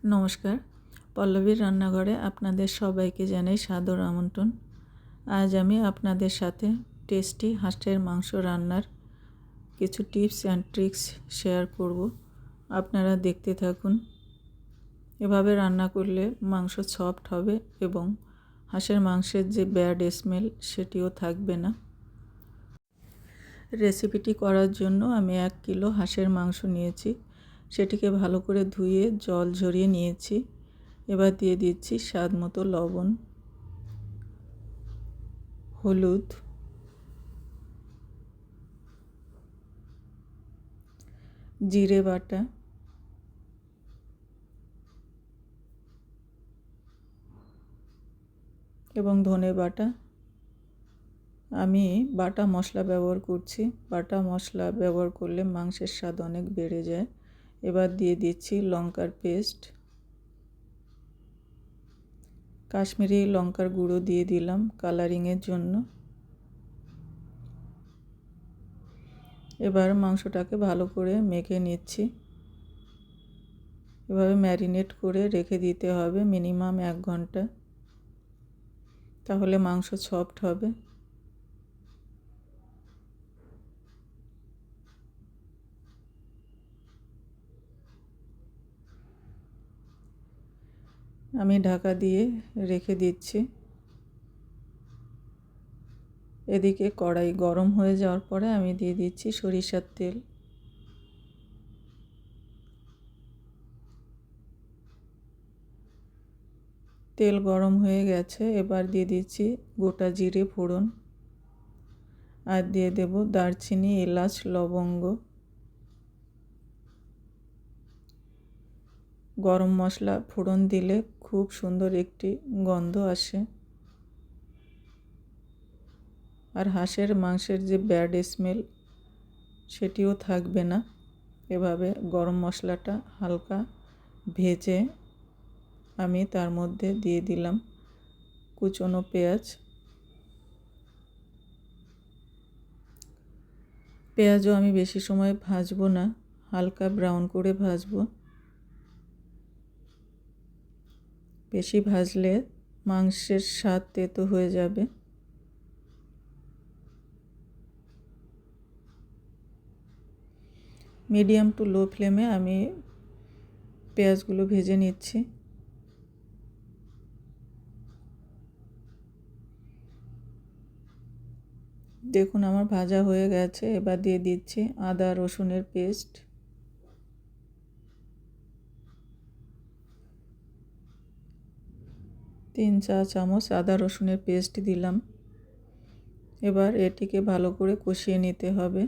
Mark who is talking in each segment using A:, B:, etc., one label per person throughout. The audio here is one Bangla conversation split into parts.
A: নমস্কার, পল্লবীর রান্নাঘরে আপনাদের সবাইকে জানাই সাদর আমন্ত্রণ। আজ আমি আপনাদের সাথে টেস্টি হাঁসের মাংস রান্নার কিছু টিপস অ্যান্ড ট্রিক্স শেয়ার করব। আপনারা দেখতে থাকুন। এভাবে রান্না করলে মাংস সফট হবে এবং হাঁসের মাংসের যে ব্যাড স্মেল সেটিও থাকবে না। রেসিপিটি করার জন্য আমি 1 কিলো হাঁসের মাংস নিয়েছি। সেটিকে ভালো করে ধুয়ে জল ঝরিয়ে নিয়েছি। এবার দিয়ে দিচ্ছি স্বাদ মতো লবণ, হলুদ, জিরে বাটা, এবং ধনে বাটা। আমি বাটা মশলা ব্যবহার করছি। বাটা মশলা ব্যবহার করলে মাংসের স্বাদ অনেক বেড়ে যায়। এবার দিয়ে দিচ্ছি লঙ্কার পেস্ট, কাশ্মীরি লঙ্কার গুঁড়ো দিয়ে দিলাম কালারিংয়ের জন্য। এবার মাংসটাকে ভালো করে মেখে নিচ্ছি। এভাবে ম্যারিনেট করে রেখে দিতে হবে মিনিমাম 1 ঘন্টা, তাহলে মাংস সফট হবে। আমি ঢাকা দিয়ে রেখে দিচ্ছি। এদিকে কড়াই গরম হয়ে যাওয়ার পরে আমি দিয়ে দিচ্ছি সরিষার তেল। তেল গরম হয়ে গেছে। এবার দিয়ে দিচ্ছি গোটা জিরে ফোড়ন, আর দিয়ে দেব দারচিনি, এলাচ, লবঙ্গ, গরম মশলা। ফোড়ন দিলে খুব সুন্দর একটি গন্ধ আসে, আর হাঁসের মাংসের যে ব্যাড স্মেল সেটিও থাকবে না। এভাবে গরম মশলাটা হালকা ভেজে আমি তার মধ্যে দিয়ে দিলাম কুচনো পেঁয়াজ। পেঁয়াজও আমি বেশি সময় ভাজবো না, হালকা ব্রাউন করে ভাজবো। বেশি ভাজলে মাংসের স্বাদ তেতো হয়ে যাবে। মিডিয়াম টু লো ফ্লেমে আমি পেঁয়াজগুলো ভেজে নিচ্ছি। দেখুন আমার ভাজা হয়ে গেছে। এবার দিয়ে দিচ্ছি আদা রসুনের পেস্ট, তিন চা চামচ আদা রসুনের পেস্ট দিলাম। এবার এটিকে ভালো করে কষিয়ে নিতে হবে।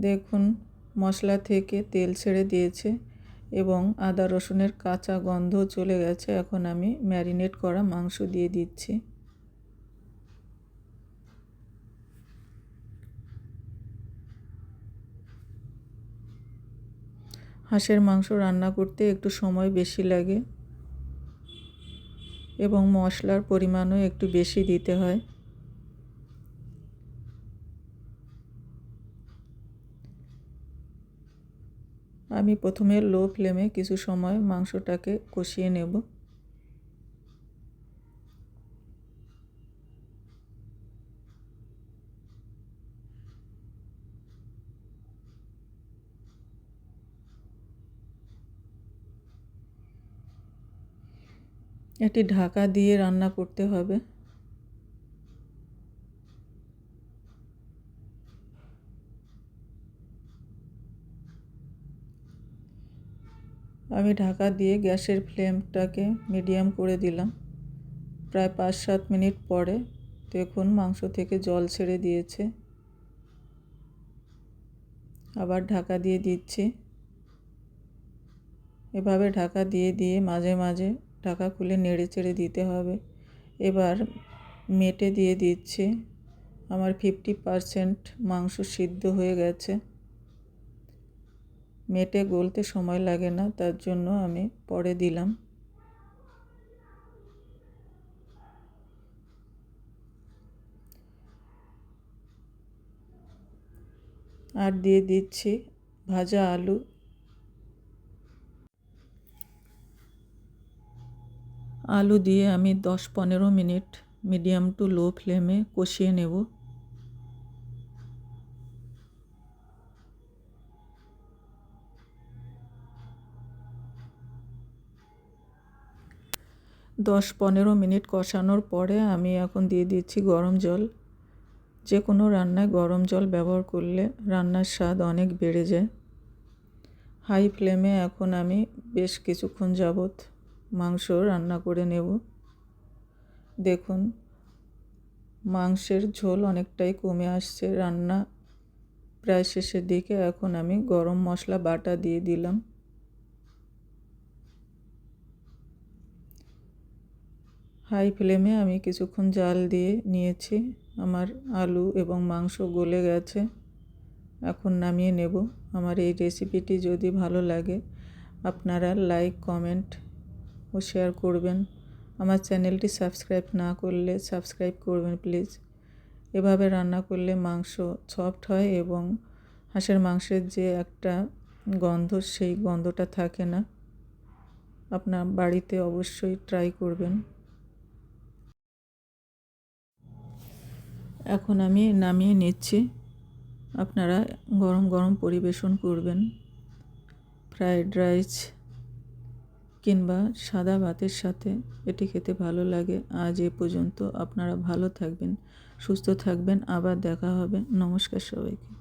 A: দেখুন মশলা থেকে তেল ছেড়ে দিয়েছে এবং আদা রসুনের কাঁচা গন্ধ চলে গেছে। এখন আমি ম্যারিনেট করা মাংস দিয়ে দিচ্ছি। হাঁসের মাংস রান্না করতে একটু সময় বেশি লাগে এবং মশলার পরিমাণও একটু বেশি দিতে হয়। আমি প্রথমে লো ফ্লেমে কিছু সময় মাংসটাকে কষিয়ে নেব। এটি ঢাকা দিয়ে রান্না করতে হবে। আমি ঢাকা দিয়ে গ্যাসের ফ্লেমটাকে মিডিয়াম করে দিলাম। প্রায় 5-7 মিনিট পরে দেখুন মাংস থেকে জল ছেড়ে দিয়েছে। আবার ঢাকা দিয়ে দিচ্ছি। এভাবে ঢাকা দিয়ে দিয়ে মাঝে মাঝে ঢাকা খুলে নেড়ে চেড়ে দিতে হবে। এবার মেটে দিয়ে দিচ্ছি। আমার 50% মাংস সিদ্ধ হয়ে গেছে। মেটে গলতে সময় লাগে না, তার জন্য আমি পরে দিলাম। আর দিয়ে দিচ্ছি ভাজা আলু। আলু দিয়ে আমি 10-15 মিনিট মিডিয়াম টু লো ফ্লেমে কষিয়ে নেব। দশ 15 মিনিট কষানোর পরে আমি এখন দিয়ে দিচ্ছি গরম জল। যে কোনো রান্নায় গরম জল ব্যবহার করলে রান্নার স্বাদ অনেক বেড়ে যায়। হাই ফ্লেমে এখন আমি বেশ কিছুক্ষণ যাবৎ মাংস রান্না করে নেব। দেখুন মাংসের ঝোল অনেকটাই কমে আসছে, রান্না প্রায় শেষের দিকে। এখন আমি গরম মশলা বাটা দিয়ে দিলাম। হাই ফ্লেমে আমি কিছুক্ষণ জাল দিয়ে নিয়েছি। আমার আলু এবং মাংস গলে গেছে। এখন নামিয়ে নেব। আমার এই রেসিপিটি যদি ভালো লাগে আপনারা লাইক, কমেন্ট ও শেয়ার করবেন। আমার চ্যানেলটি সাবস্ক্রাইব না করলে সাবস্ক্রাইব করবেন প্লিজ। এভাবে রান্না করলে মাংস সফট হয় এবং হাঁসের মাংসের যে একটা গন্ধ, সেই গন্ধটা থাকে না। আপনার বাড়িতে অবশ্যই ট্রাই করবেন। এখন আমি নামিয়ে নিচ্ছি। আপনারা গরম গরম পরিবেশন করবেন। ফ্রায়েড রাইস কিংবা সাদা ভাতের সাথে এটি খেতে ভালো লাগে। আজ এ পর্যন্ত। আপনারা ভালো থাকবেন, সুস্থ থাকবেন। আবার দেখা হবে। নমস্কার সবাইকে।